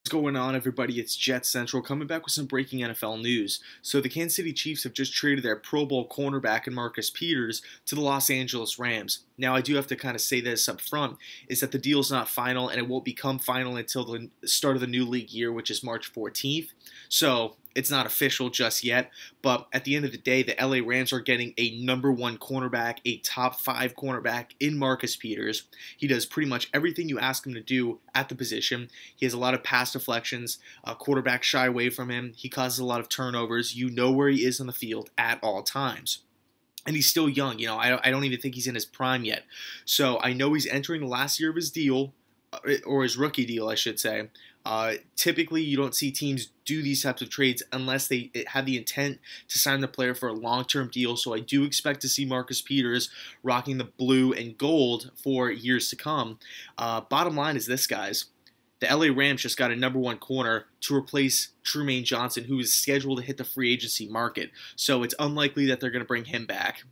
What's going on, everybody? It's JetsCentral coming back with some breaking NFL news. So the Kansas City Chiefs have just traded their Pro Bowl cornerback and Marcus Peters to the Los Angeles Rams. Now, I do have to kind of say this up front, is that the deal is not final, and it won't become final until the start of the new league year, which is March 14th. So it's not official just yet, but at the end of the day, the LA Rams are getting a #1 cornerback, a top 5 cornerback in Marcus Peters. He does pretty much everything you ask him to do at the position. He has a lot of pass deflections. Quarterbacks shy away from him. He causes a lot of turnovers. You know where he is on the field at all times. And he's still young. You know, I don't even think he's in his prime yet. So I know he's entering the last year of his deal, or his rookie deal, I should say. Typically, you don't see teams do these types of trades unless they have the intent to sign the player for a long-term deal. So I do expect to see Marcus Peters rocking the blue and gold for years to come. Bottom line is this, guys. The LA Rams just got a #1 corner to replace Trumaine Johnson, who is scheduled to hit the free agency market. So it's unlikely that they're going to bring him back.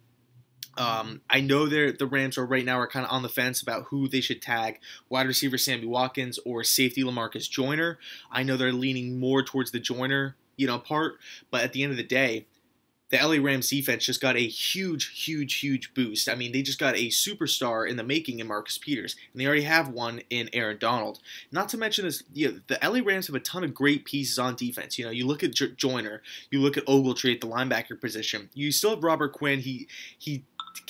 I know the Rams right now are kind of on the fence about who they should tag, wide receiver Sammy Watkins or safety LaMarcus Joyner. I know they're leaning more towards the Joyner, part, but at the end of the day, the LA Rams defense just got a huge boost. I mean, they just got a superstar in the making in Marcus Peters, and they already have one in Aaron Donald. Not to mention this, the LA Rams have a ton of great pieces on defense. You look at Joyner, you look at Ogletree at the linebacker position. You still have Robert Quinn. He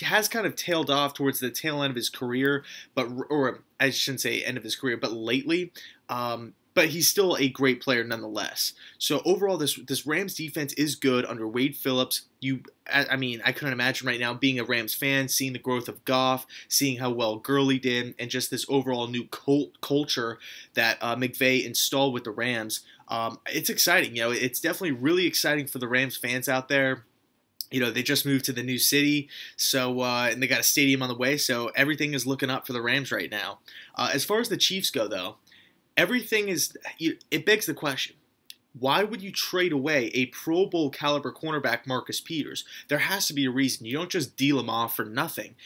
has kind of tailed off towards the tail end of his career, or I shouldn't say end of his career, but lately. But he's still a great player nonetheless. So overall, this Rams defense is good under Wade Phillips. I couldn't imagine right now being a Rams fan, seeing the growth of Goff, seeing how well Gurley did, and just this overall new culture that McVay installed with the Rams. It's exciting. It's definitely really exciting for the Rams fans out there. They just moved to the new city, so and they got a stadium on the way, so everything is looking up for the Rams right now. As far as the Chiefs go, though, it begs the question, why would you trade away a Pro Bowl caliber cornerback, Marcus Peters? There has to be a reason. You don't just deal him off for nothing.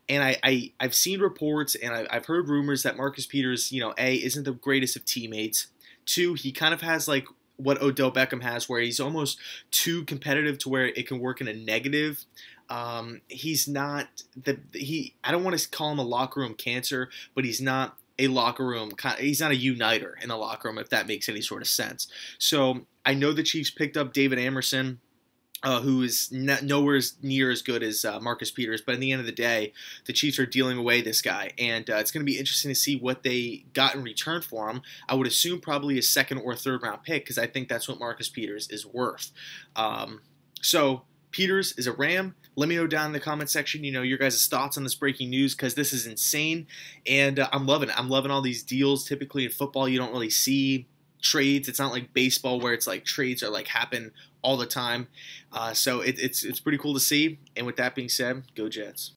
And I've seen reports and I've heard rumors that Marcus Peters, A, isn't the greatest of teammates. 2, he kind of has like what Odell Beckham has, where he's almost too competitive to where it can work in a negative. He's not I don't want to call him a locker room cancer, but he's not a locker room. He's not a uniter in the locker room, if that makes any sort of sense. So I know the Chiefs picked up David Amerson, who is nowhere near as good as Marcus Peters. But in the end of the day, the Chiefs are dealing away this guy. And it's going to be interesting to see what they got in return for him. I would assume probably a 2nd or 3rd round pick, because I think that's what Marcus Peters is worth. So Peters is a Ram. Let me know down in the comment section, your guys' thoughts on this breaking news, because this is insane. And I'm loving it. I'm loving all these deals. Typically in football, you don't really see trades. It's not like baseball where it's like trades are like happen all the time. So it's pretty cool to see. And with that being said, go Jets.